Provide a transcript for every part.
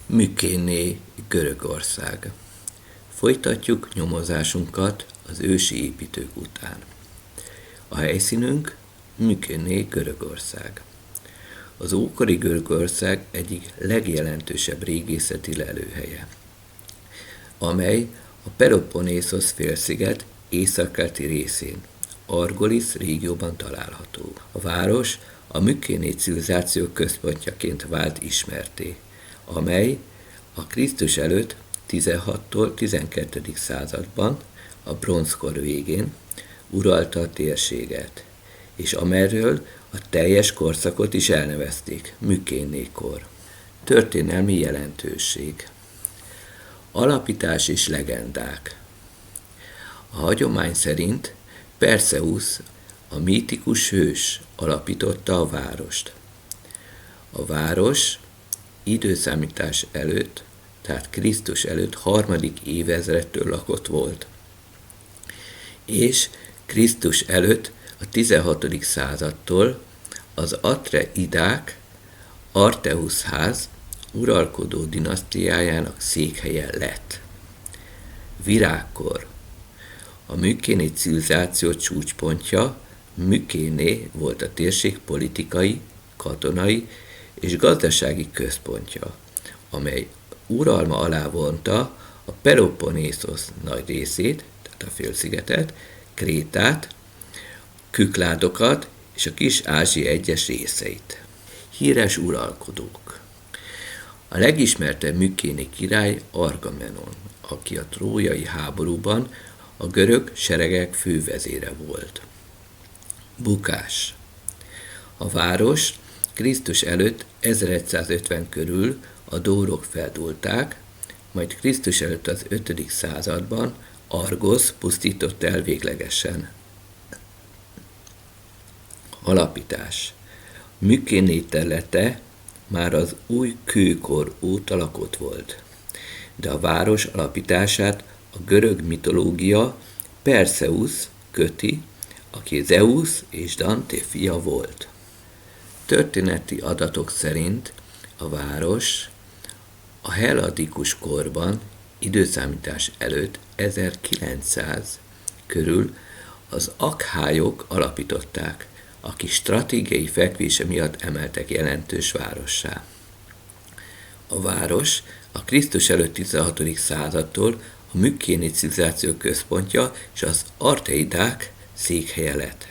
Mykéné, Görögország. Folytatjuk nyomozásunkat az ősi építők után. A helyszínünk Mykéné, Görögország. Az ókori Görögország egyik legjelentősebb régészeti lelőhelye, amely a Peloponészosz félsziget északkeleti részén, Argolis régióban található. A város a Mykéné civilizáció központjaként vált ismertté, amely a Krisztus előtt 16-tól 12. században, a bronzkor végén uralta a térséget, és amerről a teljes korszakot is elnevezték, Mykéné-kor. Történelmi jelentőség. Alapítás és legendák. A hagyomány szerint Perszeusz, a mítikus hős alapította a várost. A város időszámítás előtt, tehát Krisztus előtt 3. évezredtől lakott volt, és Krisztus előtt a 16. századtól az Atreidák Arteusz ház uralkodó dinasztiájának székhelye lett. Virágkor. A Mykéné civilizáció csúcspontja Mykéné volt a térség politikai, katonai és gazdasági központja, amely uralma alá vonta a Peloponészosz nagy részét, tehát a félszigetet, Krétát, Kükládokat és a Kis-Ázsia egyes részeit. Híres uralkodók. A legismertebb mykéni király Argamenon, aki a trójai háborúban a görög seregek fővezére volt. Bukás. A város Krisztus előtt 1150 körül a dórok feldúlták, majd Krisztus előtt az 5. században Argosz pusztította el véglegesen. Alapítás. Mykéné területe már az új kőkor óta lakott volt, de a város alapítását a görög mitológia Perszeusz köti, aki Zeusz és Dante fia volt. Történeti adatok szerint a város a helladikus korban, időszámítás előtt 1900 körül az akhályok alapították, akik stratégiai fekvése miatt emeltek jelentős várossá. A város a Krisztus előtt 16. századtól a Mykéné civilizáció központja és az Arteidák székhelye lett.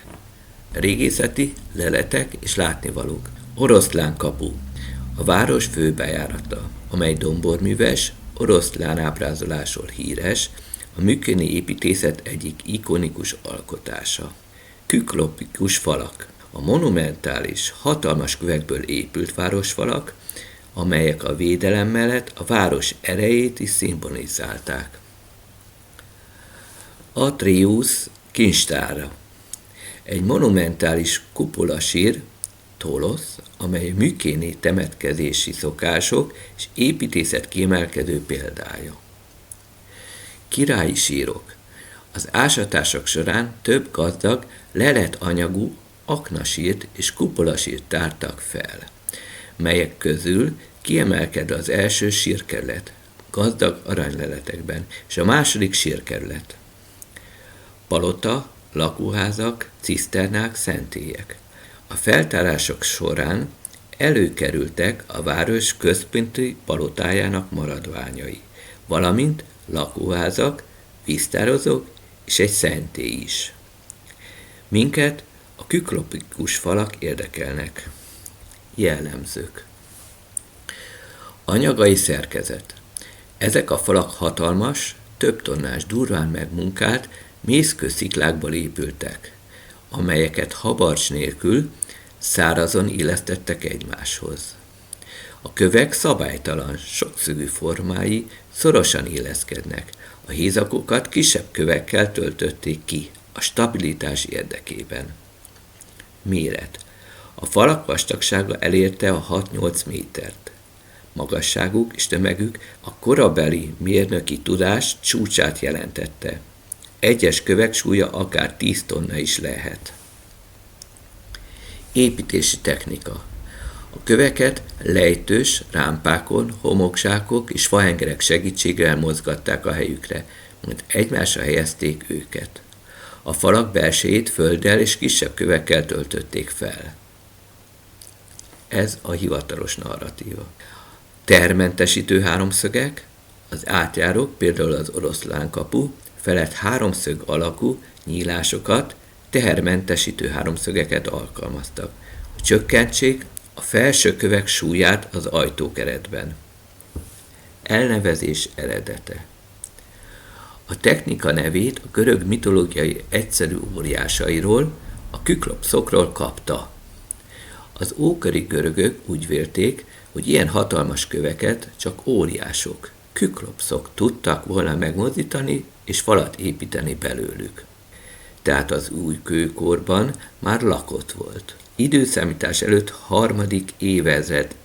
Régészeti leletek és látnivalók. Oroszlán kapu, a város főbejárata, amely domborműves, oroszlán ábrázolásról híres, a mykéni építészet egyik ikonikus alkotása. Küklopikus falak, a monumentális, hatalmas kövekből épült városfalak, amelyek a védelem mellett a város erejét is szimbolizálták. Atréusz kincstára, egy monumentális kupolasír, tolosz, amely mykéni temetkezési szokások és építészet kiemelkedő példája. Királyi sírok. Az ásatások során több gazdag, leletanyagú aknasírt és kupolasírt tártak fel, melyek közül kiemelkedve az első sírkerület, gazdag arany-leletekben, és a második sírkerület. Palota, lakóházak, ciszternák, szentélyek. A feltárások során előkerültek a város központi palotájának maradványai, valamint lakóházak, víztározók és egy szentély is. Minket a küklopikus falak érdekelnek. Jellemzők. Anyagai szerkezet. Ezek a falak hatalmas, több tonnás durván megmunkált, mészkősziklákból épültek, amelyeket habarcs nélkül szárazon illesztettek egymáshoz. A kövek szabálytalan, sokszögű formái szorosan illeszkednek, a hézakokat kisebb kövekkel töltötték ki a stabilitás érdekében. Méret. A falak vastagsága elérte a 6-8 métert. Magasságuk és tömegük a korabeli mérnöki tudás csúcsát jelentette. Egyes kövek súlya akár 10 tonna is lehet. Építési technika. A köveket lejtős rámpákon, homokzsákok és fahengerek segítségével mozgatták a helyükre, majd egymásra helyezték őket. A falak belsejét földdel és kisebb kövekkel töltötték fel. Ez a hivatalos narratíva. Termentesítő háromszögek, az átjárók, például az oroszlánkapu, felett háromszög alakú nyílásokat, tehermentesítő háromszögeket alkalmaztak, hogy csökkentsék a felső kövek súlyát az ajtókeretben. Elnevezés eredete. A technika nevét a görög mitológiai egyszerű óriásairól, a küklopszokról kapta. Az ókori görögök úgy vélték, hogy ilyen hatalmas köveket csak óriások, küklopszok tudtak volna megmozdítani és falat építeni belőlük. Tehát az új kőkorban már lakott volt. Időszámítás előtt 3. évezred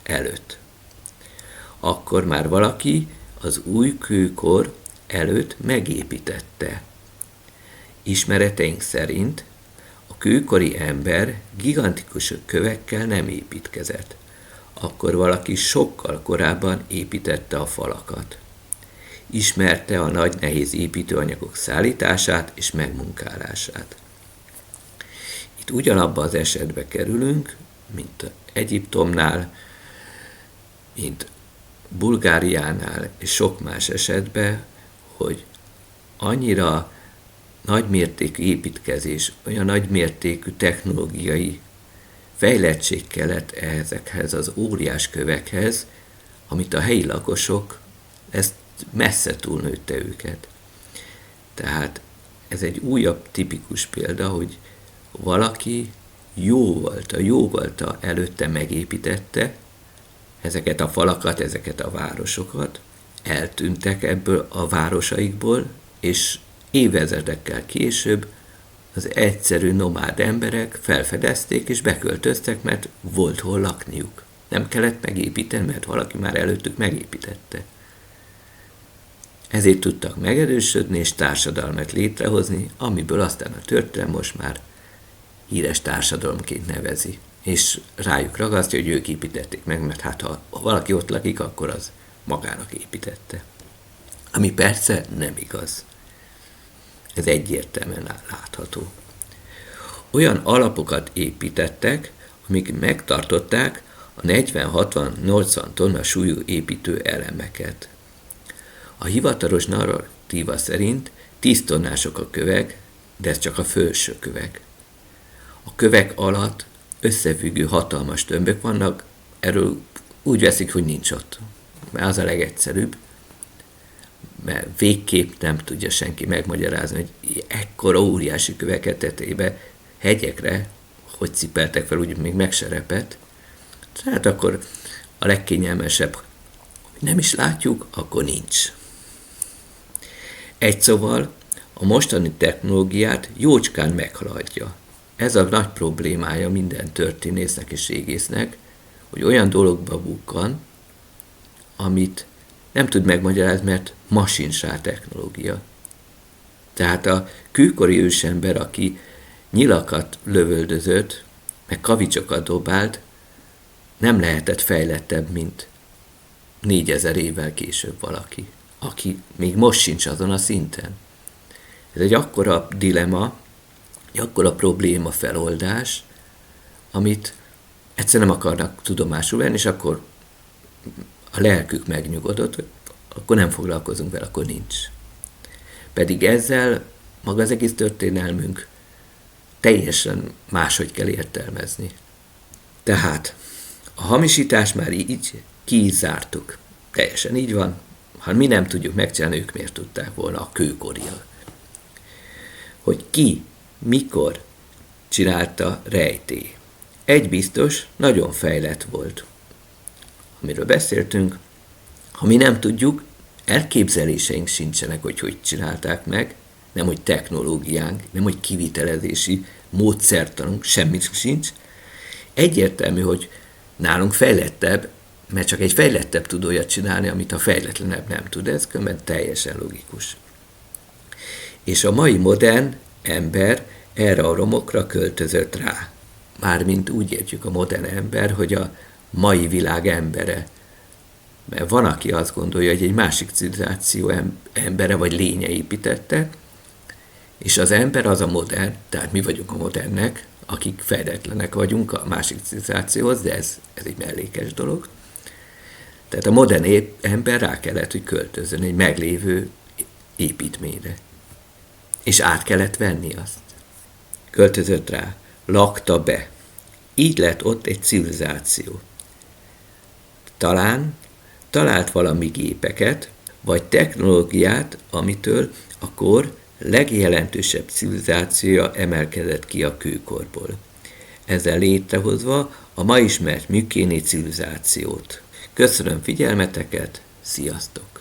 előtt. Akkor már valaki az új kőkor előtt megépítette. Ismereteink szerint a kőkori ember gigantikus kövekkel nem építkezett. Akkor valaki sokkal korábban építette a falakat. Ismerte a nagy nehéz építőanyagok szállítását és megmunkálását. Itt ugyanabba az esetbe kerülünk, mint Egyiptomnál, mint Bulgáriánál és sok más esetben, hogy annyira nagymértékű építkezés, olyan nagymértékű technológiai fejlettség kellett ezekhez az óriás kövekhez, amit a helyi lakosok, ezt messze túlnőtte őket. Tehát ez egy újabb tipikus példa, hogy valaki jóvolta előtte megépítette ezeket a falakat, ezeket a városokat, eltűntek ebből a városaikból, és évezredekkel később az egyszerű nomád emberek felfedezték és beköltöztek, mert volt hol lakniuk. Nem kellett megépíteni, mert valaki már előttük megépítette. Ezért tudtak megerősödni és társadalmat létrehozni, amiből aztán a történelem most már híres társadalomként nevezi. És rájuk ragasztja, hogy ők építették meg, mert hát ha valaki ott lakik, akkor az magának építette. Ami persze nem igaz. Ez egyértelműen látható. Olyan alapokat építettek, amik megtartották a 40-60-80 tonna súlyú építő elemeket. A hivatalos narratíva szerint 10 tonnások a kövek, de ez csak a felső kövek. A kövek alatt összefüggő hatalmas tömbök vannak, erről úgy veszik, hogy nincs ott. Mert az a legegyszerűbb, mert végképp nem tudja senki megmagyarázni, hogy ekkora óriási köveket tetébe, hegyekre, hogy cipeltek fel, úgy még meg se repett. Tehát akkor a legkényelmesebb, hogy nem is látjuk, akkor nincs. Egy szóval a mostani technológiát jócskán meghaladja. Ez a nagy problémája minden történésznek és régésznek, hogy olyan dologba bukkan, amit nem tud megmagyarázni, mert masinsár technológia. Tehát a kőkori ősember, aki nyilakat lövöldözött, meg kavicsokat dobált, nem lehetett fejlettebb, mint 4000 évvel később valaki, aki még most sincs azon a szinten. Ez egy akkora dilema, egy akkora probléma feloldás, amit egyszer nem akarnak tudomásul venni, és akkor a lelkük megnyugodott, akkor nem foglalkozunk vele, akkor nincs. Pedig ezzel maga az egész történelmünk teljesen máshogy kell értelmezni. Tehát a hamisítás már így ki is zártuk. Teljesen így van. Ha mi nem tudjuk megcsinálni, ők miért tudták volna a kőkoriak. Hogy ki, mikor csinálta rejtély. Egy biztos, nagyon fejlett volt. Amiről beszéltünk, ha mi nem tudjuk, elképzeléseink sincsenek, hogy csinálták meg, nem hogy technológiánk, nem hogy kivitelezési módszertanunk, semmit sincs. Egyértelmű, hogy nálunk fejlettebb, mert csak egy fejlettebb tud olyat csinálni, amit a fejletlenebb nem tud. Ez különben teljesen logikus. És a mai modern ember erre a romokra költözött rá. mármint úgy értjük a modern ember, hogy a mai világ embere. Mert van, aki azt gondolja, hogy egy másik civilizáció embere vagy lénye építette, és az ember az a modern, tehát mi vagyunk a modernek, akik fejletlenek vagyunk a másik civilizációhoz, de ez egy mellékes dolog. Tehát a modern ember rá kellett, hogy költözön egy meglévő építményre. És át kellett venni azt. Költözött rá, lakta be. Így lett ott egy civilizáció. Talán talált valami gépeket, vagy technológiát, amitől a kor legjelentősebb civilizációja emelkedett ki a kőkorból. Ezzel létrehozva a ma ismert Mykéni civilizációt. Köszönöm figyelmeteket, sziasztok!